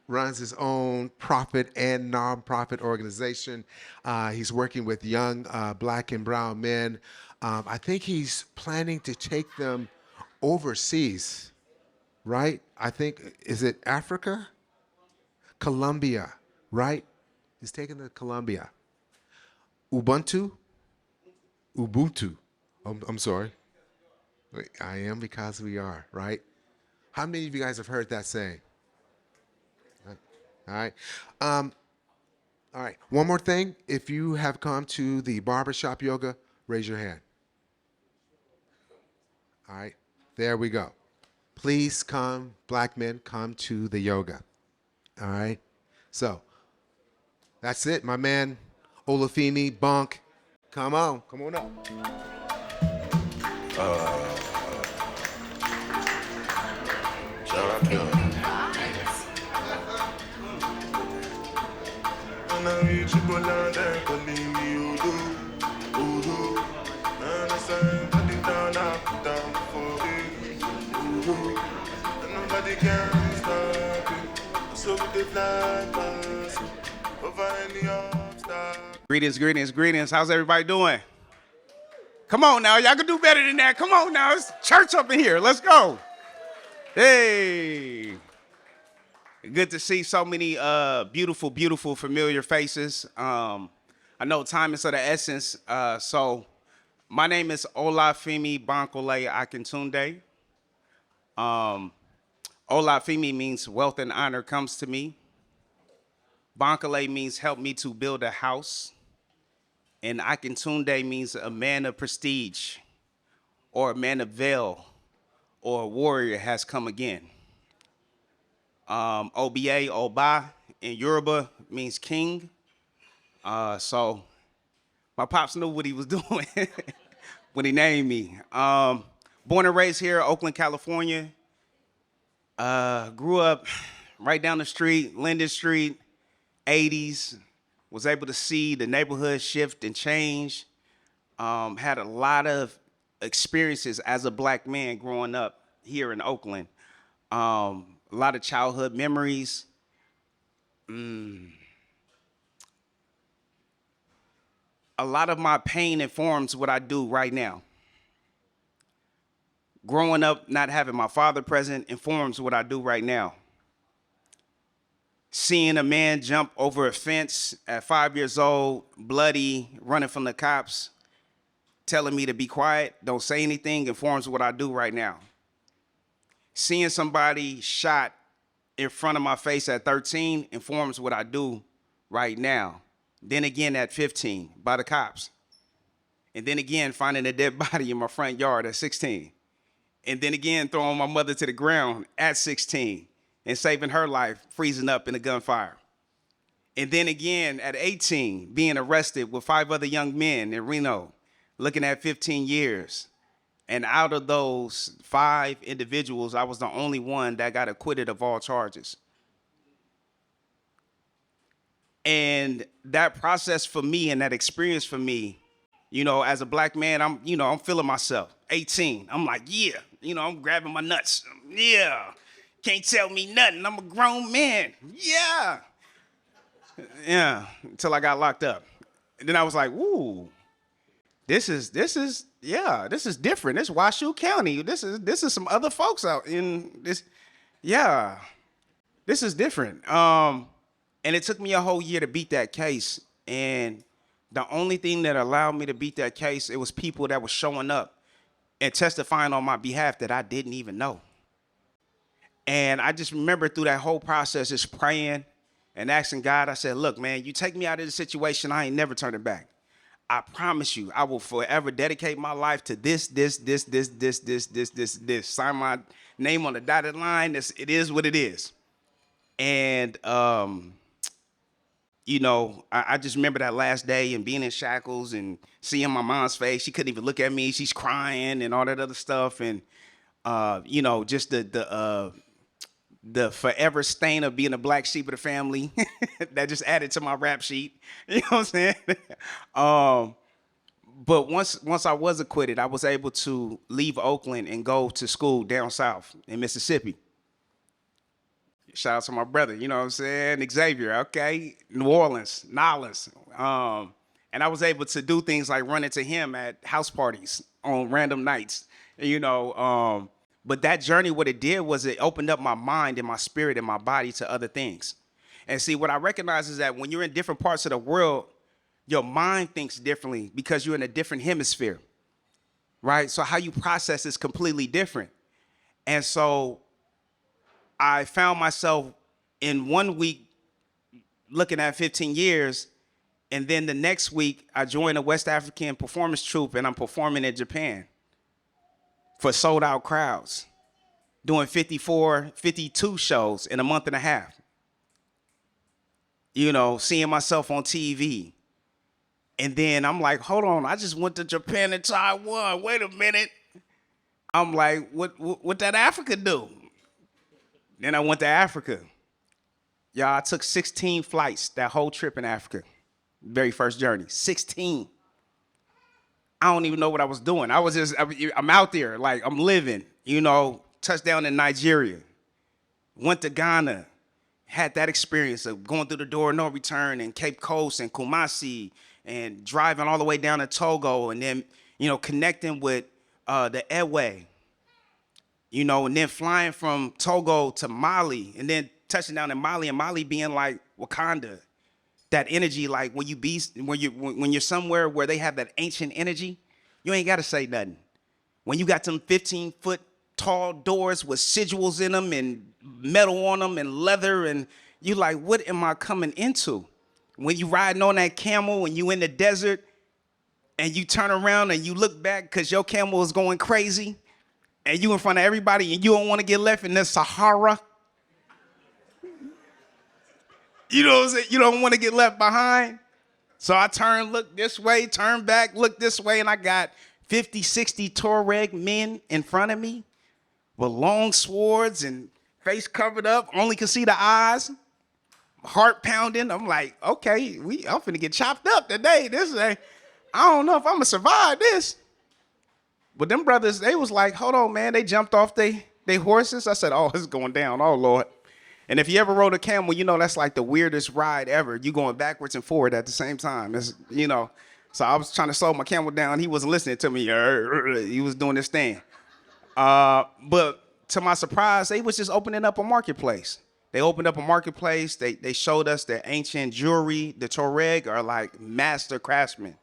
runs his own profit and nonprofit organization. He's working with young black and brown men. I think he's planning to take them overseas, right? I think, is it Africa? Colombia, right? He's taking them to Colombia. Ubuntu? Ubuntu. I'm sorry. Wait, I am because we are, right? How many of you guys have heard that saying? All right. Um, all right. One more thing. If you have come to the barbershop yoga, raise your hand. All right. There we go. Please come, black men, come to the yoga. All right. So that's it, my man. Olafemi, Bunk. Come on. Come on up. Greetings, greetings, greetings. How's everybody doing? Come on now, y'all can do better than that. Come on now, it's church up in here. Let's go. Hey. Good to see so many beautiful, beautiful, familiar faces. I know time is of the essence. So my name is Olafemi Bankole Akintunde. Olafemi means wealth and honor comes to me. Bankole means help me to build a house. And Akintunde means a man of prestige, or a man of veil, or a warrior has come again. Oba, Oba in Yoruba means king. So my pops knew what he was doing when he named me. Born and raised here, Oakland, California. Grew up right down the street, Linden Street, 80s. Was able to see the neighborhood shift and change. Had a lot of experiences as a black man growing up here in Oakland. A lot of childhood memories. A lot of my pain informs what I do right now. Growing up, not having my father present informs what I do right now. Seeing a man jump over a fence at 5 years old, bloody, running from the cops, telling me to be quiet, don't say anything, informs what I do right now. Seeing somebody shot in front of my face at 13 informs what I do right now. Then again at 15 by the cops. And then again finding a dead body in my front yard at 16. And then again throwing my mother to the ground at 16 and saving her life, freezing up in a gunfire. And then again at 18 being arrested with 5 other young men in Reno, looking at 15 years. And out of those 5 individuals, I was the only one that got acquitted of all charges. And that process for me and that experience for me, as a black man, I'm feeling myself. 18, I'm like, yeah, I'm grabbing my nuts. Yeah, can't tell me nothing. I'm a grown man. Yeah. Yeah, until I got locked up. And then I was like, ooh, this is different. This is Washoe County. This is some other folks out in this. Yeah, this is different. And it took me a whole year to beat that case. And the only thing that allowed me to beat that case, it was people that were showing up and testifying on my behalf that I didn't even know. And I just remember through that whole process just praying and asking God, I said, look, man, you take me out of this situation, I ain't never turning back. I promise you, I will forever dedicate my life to this. Sign my name on the dotted line. It is what it is. And, I just remember that last day and being in shackles and seeing my mom's face. She couldn't even look at me. She's crying and all that other stuff. And, just the forever stain of being a black sheep of the family that just added to my rap sheet. You know what I'm saying? But once I was acquitted, I was able to leave Oakland and go to school down south in Mississippi. Shout out to my brother, you know what I'm saying? Xavier, okay? New Orleans, Nolens. And I was able to do things like run into him at house parties on random nights, you know. But that journey, what it did was it opened up my mind and my spirit and my body to other things. And see, what I recognize is that when you're in different parts of the world, your mind thinks differently because you're in a different hemisphere, right? So how you process is completely different. And so I found myself in 1 week looking at 15 years, and then the next week I joined a West African performance troupe, and I'm performing in Japan for sold out crowds, doing 54, 52 shows in a month and a half. You know, seeing myself on TV. And then I'm like, hold on, I just went to Japan and Taiwan. Wait a minute. I'm like, what that Africa do? Then I went to Africa. Y'all, I took 16 flights that whole trip in Africa. Very first journey, 16. I don't even know what I was doing. I'm out there, like I'm living, you know, touchdown in Nigeria. Went to Ghana, had that experience of going through the door, no return, in Cape Coast and Kumasi, and driving all the way down to Togo, and then, you know, connecting with the Ewe, you know, and then flying from Togo to Mali, and then touching down in Mali, and Mali being like Wakanda. That energy, like when you're somewhere where they have that ancient energy, you ain't got to say nothing. When you got them 15-foot tall doors with sigils in them and metal on them and leather, and you like, what am I coming into? When you riding on that camel and you in the desert and you turn around and you look back because your camel is going crazy and you in front of everybody and you don't want to get left in the Sahara. You know what I'm saying? You don't want to get left behind. So I turn, look this way, turn back, look this way, and I got 50, 60 Tuareg men in front of me with long swords and face covered up, only can see the eyes, heart pounding. I'm like, okay, I'm finna get chopped up today. I don't know if I'm gonna survive this. But them brothers, they was like, hold on, man. They jumped off they horses. I said, oh, it's going down. Oh, Lord. And if you ever rode a camel, you know that's like the weirdest ride ever. You going backwards and forward at the same time. It's, you know. So I was trying to slow my camel down. He wasn't listening to me. He was doing this thing. But to my surprise, they was just opening up a marketplace. They opened up a marketplace. They showed us their ancient jewelry. The Tuareg are like master craftsmen.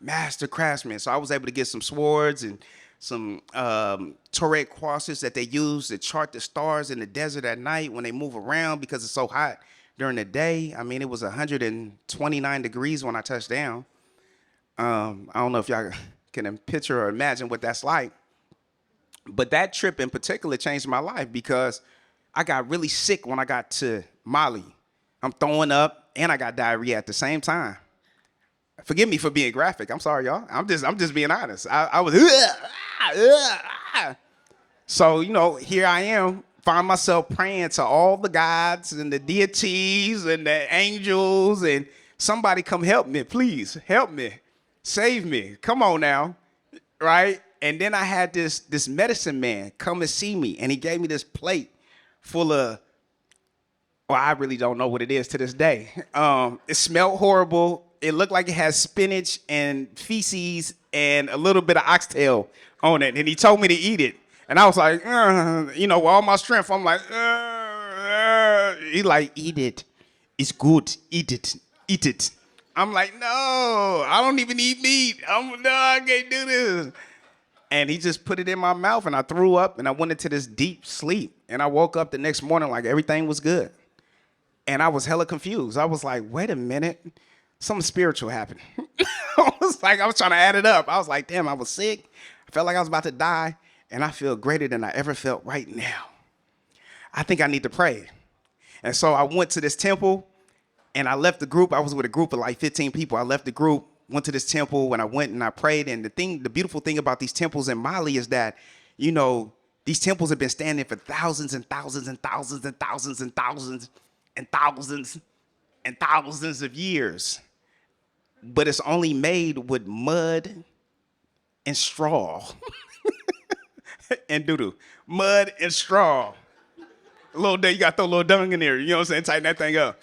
So I was able to get some swords and some Tuareg crosses that they use to chart the stars in the desert at night when they move around because it's so hot during the day. I mean, it was 129 degrees when I touched down. I don't know if y'all can picture or imagine what that's like. But that trip in particular changed my life because I got really sick when I got to Mali. I'm throwing up and I got diarrhea at the same time. Forgive me for being graphic. I'm sorry, y'all. I'm just being honest. I was, So, you know, here I am, find myself praying to all the gods and the deities and the angels, and somebody come help me, please, help me, save me. Come on now, right? And then I had this medicine man come and see me, and he gave me this plate full of, well, I really don't know what it is to this day. It smelled horrible. It looked like it had spinach and feces and a little bit of oxtail on it. And he told me to eat it. And I was like, you know, with all my strength, I'm like, He like, eat it. It's good. Eat it. Eat it. I'm like, no, I don't even eat meat. I can't do this. And he just put it in my mouth, and I threw up, and I went into this deep sleep. And I woke up the next morning like everything was good. And I was hella confused. I was like, wait a minute. Something spiritual happened. I was trying to add it up. I was like, damn, I was sick. I felt like I was about to die. And I feel greater than I ever felt right now. I think I need to pray. And so I went to this temple, and I left the group. I was with a group of like 15 people. I left the group, went to this temple, and I went and I prayed. And the beautiful thing about these temples in Mali is that, you know, these temples have been standing for thousands and thousands and thousands and thousands and thousands and thousands and thousands of years. But it's only made with mud and straw and doo-doo. Mud and straw. A little day, you got to throw a little dung in there. You know what I'm saying? Tighten that thing up.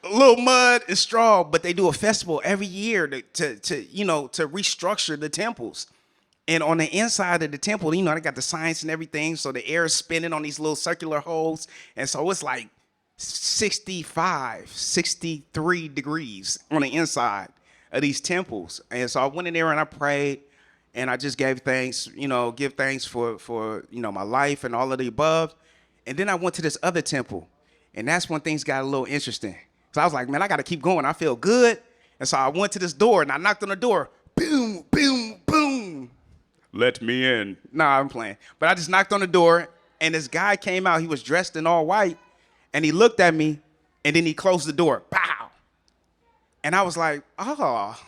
A little mud and straw, but they do a festival every year to restructure the temples. And on the inside of the temple, they got the science and everything. So the air is spinning on these little circular holes. And so it's like 65, 63 degrees on the inside of these temples. And so I went in there and I prayed and I just gave thanks, give thanks for my life and all of the above. And then I went to this other temple. And that's when things got a little interesting. So I was like, man, I got to keep going. I feel good. And so I went to this door and I knocked on the door. Boom, boom, boom. Let me in. Nah, I'm playing. But I just knocked on the door and this guy came out. He was dressed in all white and he looked at me and then he closed the door. Pow. And I was like, oh,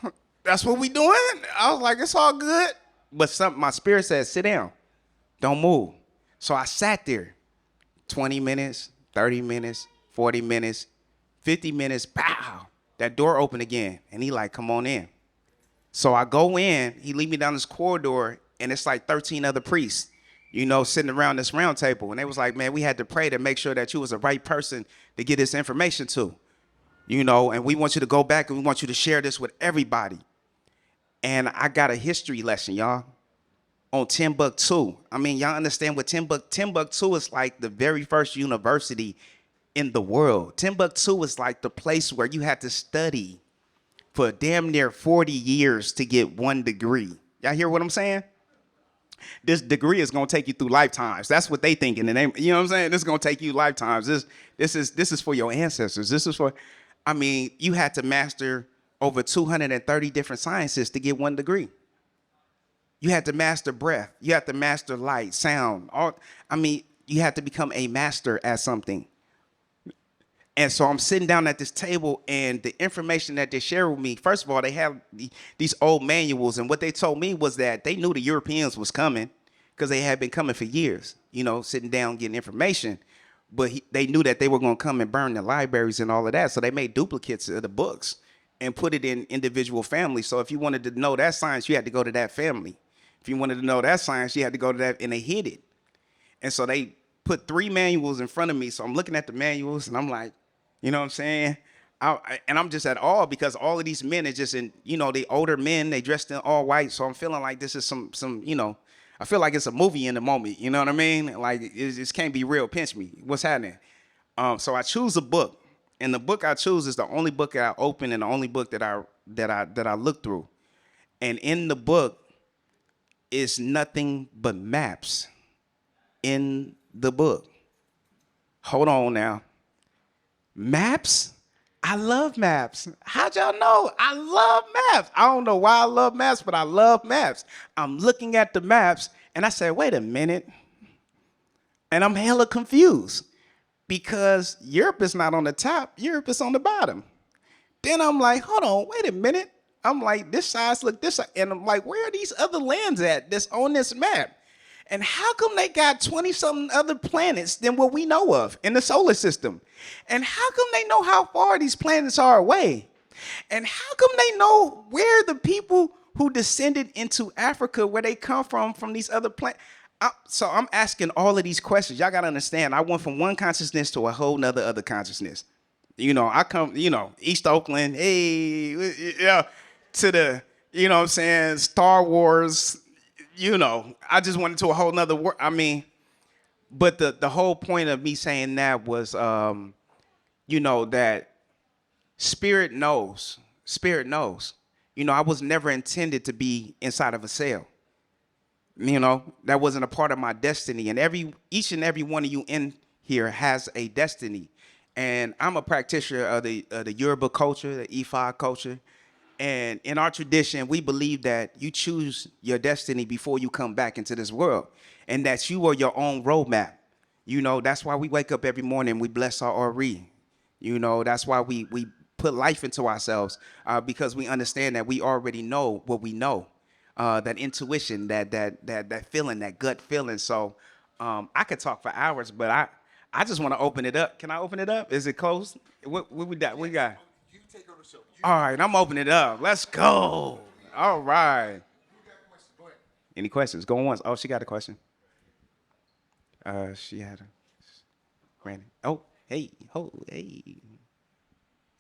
that's what we doing? I was like, it's all good. But my spirit said, sit down. Don't move. So I sat there 20 minutes, 30 minutes, 40 minutes, 50 minutes, pow. That door opened again. And he like, come on in. So I go in, he lead me down this corridor, and it's like 13 other priests, sitting around this round table. And they was like, man, we had to pray to make sure that you was the right person to get this information to, and we want you to go back and we want you to share this with everybody. And I got a history lesson, y'all, on Timbuktu. I mean, y'all understand what Timbuktu is like the very first university in the world. Timbuktu is like the place where you had to study for damn near 40 years to get one degree. Y'all hear what I'm saying? This degree is gonna take you through lifetimes. That's what they think in the name. You know what I'm saying? This is gonna take you lifetimes. This is for your ancestors. This is for, you had to master over 230 different sciences to get one degree. You had to master breath. You had to master light, sound. You had to become a master at something. And so I'm sitting down at this table, and the information that they share with me, first of all, they have these old manuals, and what they told me was that they knew the Europeans was coming because they had been coming for years, sitting down getting information. But they knew that they were going to come and burn the libraries and all of that, so they made duplicates of the books and put it in individual families. So if you wanted to know that science, you had to go to that family. If you wanted to know that science, you had to go to that, and they hid it. And so they put 3 manuals in front of me, so I'm looking at the manuals, and I'm like, you know what I'm saying? And I'm just at awe because all of these men are just the older men, they dressed in all white. So I'm feeling like this is some, I feel like it's a movie in the moment. You know what I mean? Like it just can't be real. Pinch me. What's happening? So I choose a book, and the book I choose is the only book that I open and the only book that I look through. And in the book is nothing but maps in the book. Hold on now. Maps? I love maps. How'd y'all know? I love maps. I don't know why I love maps, but I love maps. I'm looking at the maps and I said, wait a minute. And I'm hella confused because Europe is not on the top. Europe is on the bottom. Then I'm like, hold on, wait a minute. I'm like, this size look this side. And I'm like, where are these other lands at that's on this map? And how come they got 20-something other planets than what we know of in the solar system? And how come they know how far these planets are away? And how come they know where the people who descended into Africa, where they come from these other planets? So I'm asking all of these questions. Y'all got to understand, I went from one consciousness to a whole nother other consciousness. I come, East Oakland, hey, yeah, to the, what I'm saying, Star Wars, I just went into a whole nother world. But the whole point of me saying that was, that spirit knows. Spirit knows. I was never intended to be inside of a cell. That wasn't a part of my destiny. And each and every one of you in here has a destiny. And I'm a practitioner of the Yoruba culture, the Ifa culture. And in our tradition, we believe that you choose your destiny before you come back into this world, and that you are your own roadmap. That's why we wake up every morning and we bless our Ori. That's why we put life into ourselves, because we understand that we already know what we know, that intuition, that feeling, that gut feeling. So I could talk for hours, but I just want to open it up. Can I open it up? Is it closed? What we got? What we got? All right, I'm opening it up. Let's go. All right. Any questions? Go once. Oh, she got a question. She had a. Granted. Oh, hey, oh, hey.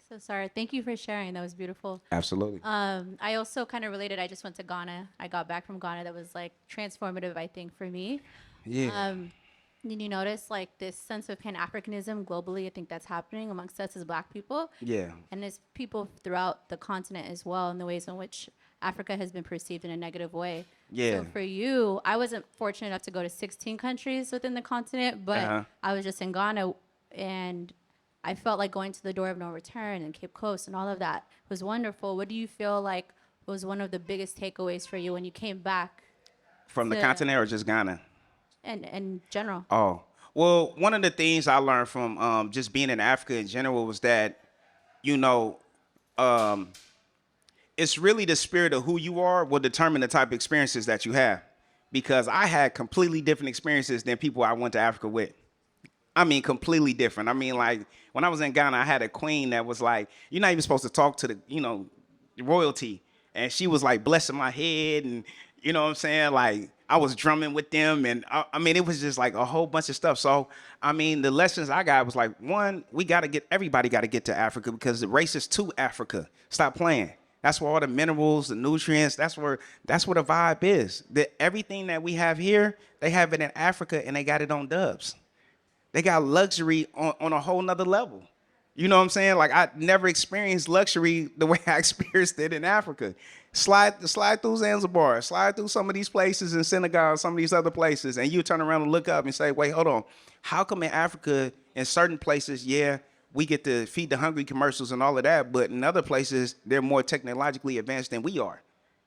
So sorry. Thank you for sharing. That was beautiful. Absolutely. I also kind of related. I just went to Ghana. I got back from Ghana. That was like transformative, I think, for me. Yeah. Did you notice like this sense of Pan Africanism globally? I think that's happening amongst us as Black people, Yeah. and as people throughout the continent as well, in the ways in which Africa has been perceived in a negative way. Yeah. So for you, I wasn't fortunate enough to go to 16 countries within the continent, but Uh-huh. I was just in Ghana, and I felt like going to the door of no return and Cape Coast and all of that was wonderful. What do you feel like was one of the biggest takeaways for you when you came back From the to, continent or just Ghana? and in general? Oh. Well, one of the things I learned from just being in Africa in general was that, you know, um, it's really the spirit of who you are will determine the type of experiences that you have. Because I had completely different experiences than people I went to Africa with. I mean, completely different. I mean, like when I was in Ghana, I had a queen that was like, "You're not even supposed to talk to the, royalty," and she was like blessing my head, and you know what I'm saying? Like I was drumming with them, and I mean, it was just like a whole bunch of stuff. So, I mean, the lessons I got was like, one, everybody got to get to Africa because the race is to Africa. Stop playing. That's where all the minerals, the nutrients. That's where the vibe is. Everything that we have here, they have it in Africa, and they got it on Dubs. They got luxury on a whole nother level. You know what I'm saying? Like I never experienced luxury the way I experienced it in Africa. Slide through Zanzibar, slide through some of these places in Senegal, some of these other places, and you turn around and look up and say, wait, hold on. How come in Africa, in certain places, yeah, we get to feed the hungry commercials and all of that, but in other places, they're more technologically advanced than we are.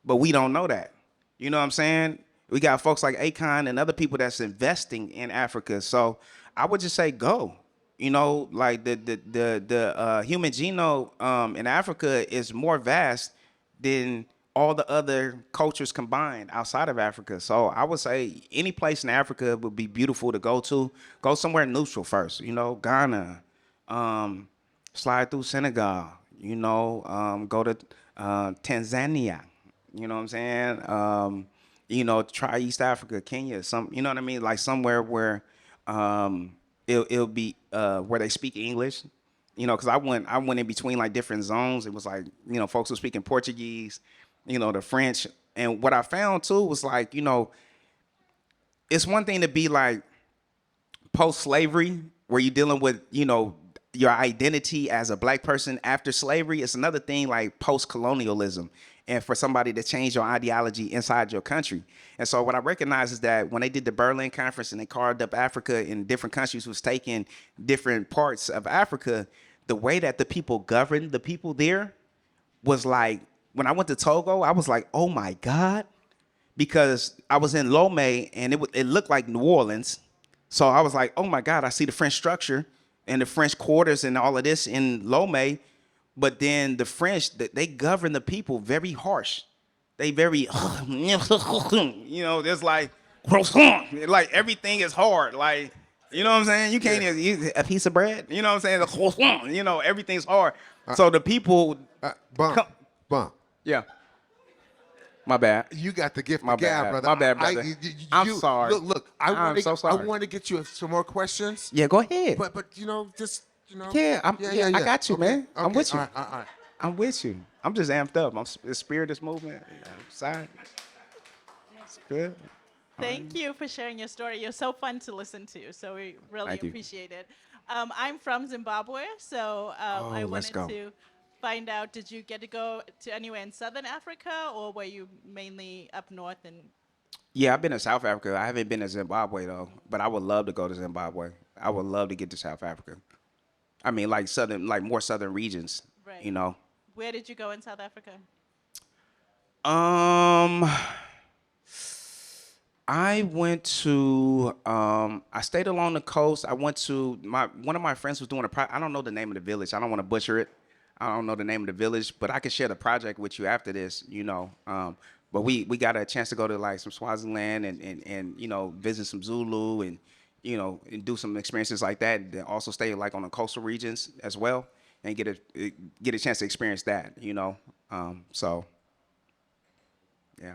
But we don't know that. You know what I'm saying? We got folks like Akon and other people that's investing in Africa. So I would just say go. You know, like the human genome in Africa is more vast than all the other cultures combined outside of Africa. So I would say any place in Africa would be beautiful to go to. Go somewhere neutral first. You know, Ghana, um, slide through Senegal. You know, go to Tanzania. You know what I'm saying? Try East Africa, Kenya, you know what I mean? Like somewhere where it'll be where they speak English. You know, because I went in between like different zones. It was like, folks were speaking Portuguese, the French. And what I found too was like, it's one thing to be like post-slavery, where you're dealing with, your identity as a Black person after slavery. It's another thing like post-colonialism, and for somebody to change your ideology inside your country. And so what I recognize is that when they did the Berlin Conference and they carved up Africa in different countries, was taking different parts of Africa, the way that the people governed the people there was like, when I went to Togo, I was like, oh my God, because I was in Lomé and it looked like New Orleans. So I was like, oh my God, I see the French structure and the French quarters and all of this in Lomé. But then the French, they govern the people very harsh. They very, there's like everything is hard. Like, you know what I'm saying? You can't even eat a piece of bread. You know what I'm saying? Everything's hard. So the people, Bump, come, bump. yeah, my bad. You got the gift My of gab, bad. brother. My bad, brother. I'm sorry. Look. I I'm want so to. I sorry. want to get you some more questions. Yeah, go ahead. But Yeah, I got you, Okay, man. I'm okay. with you. All right. I'm with you. I'm just amped up. The spirit is moving. Side. It's good. Thank you for sharing your story. You're so fun to listen to, so we really Thank you. appreciate it. I'm from Zimbabwe, so I Let's wanted go. to find out, did you get to go to anywhere in Southern Africa, or were you mainly up north? And Yeah, I've been to South Africa. I haven't been to Zimbabwe though, but I would love to go to Zimbabwe. I would love to get to South Africa. I mean, like more southern regions. right, You know. where did you go in South Africa? Um, I went to I stayed along the coast. I went to one of my friends was doing I don't know the name of the village. I don't want to butcher it. I don't know the name of the village, but I can share the project with you after this. But we got a chance to go to like some Swaziland and visit some Zulu and do some experiences like that. And then also stay like on the coastal regions as well and get a chance to experience that. So yeah.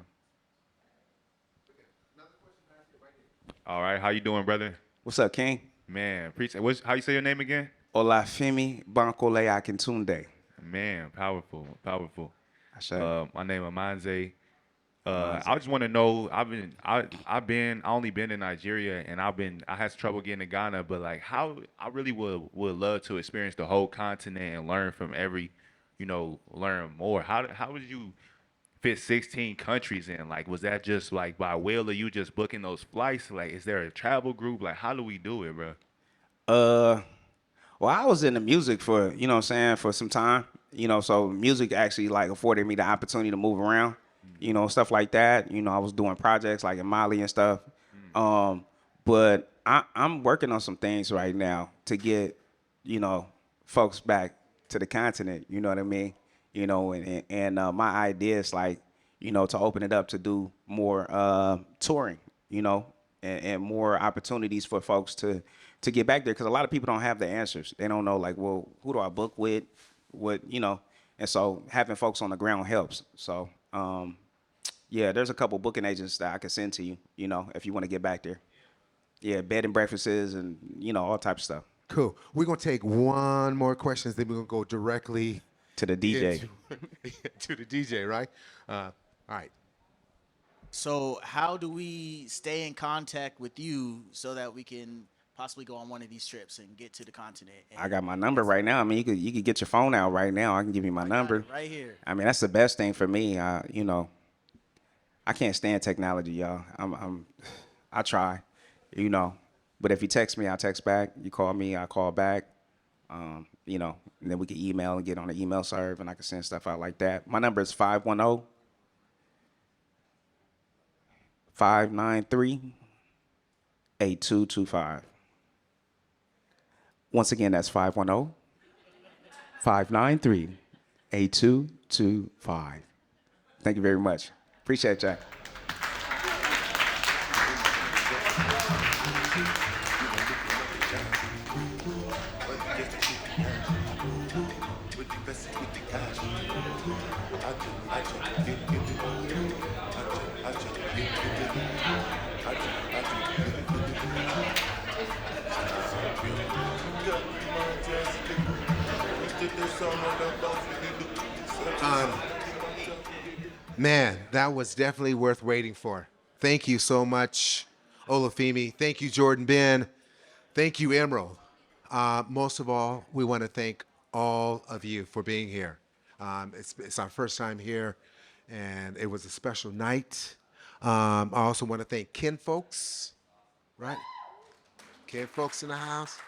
All right, how you doing, brother? What's up, King? Man, appreciate. How you say your name again? Olafemi Bankole Akintunde. Man, powerful, powerful. I say. My name is Manze. Manze. I just want to know. I only been in Nigeria, and I had trouble getting to Ghana, but like, how I really would love to experience the whole continent and learn from learn more. How would you fit 16 countries in? Like, was that just like by will, or you just booking those flights? Like, is there a travel group? Like, how do we do it, bro? Uh, well, I was in the music for, you know what I'm saying, for some time. So music actually like afforded me the opportunity to move around, stuff like that. I was doing projects like in Mali and stuff. But I'm working on some things right now to get, you know, folks back to the continent, you know what I mean? And my idea is like, to open it up to do more touring, and more opportunities for folks to get back there, because a lot of people don't have the answers. They don't know, like, well, who do I book with, and so having folks on the ground helps. So yeah, there's a couple booking agents that I can send to you, if you want to get back there. Yeah, bed and breakfasts and all types of stuff. Cool. We're gonna take one more question, then we're gonna go directly To the DJ. to the DJ, right? All right. So how do we stay in contact with you so that we can possibly go on one of these trips and get to the continent? And I got my number right now. I mean, you could get your phone out right now. I can give you my got number it right here. I mean, that's the best thing for me. I can't stand technology, y'all. I try, but if you text me, I text back. You call me, I call back. And then we can email and get on the email serve, and I can send stuff out like that. My number is 510-593-8225. Once again, that's 510-593-8225. Thank you very much. Appreciate y'all. Man, that was definitely worth waiting for. Thank you so much, Olafemi. Thank you, Jordan Ben. Thank you, Emerald. Most of all, we want to thank all of you for being here. It's our first time here, and it was a special night. I also want to thank Ken folks, right? Ken folks in the house.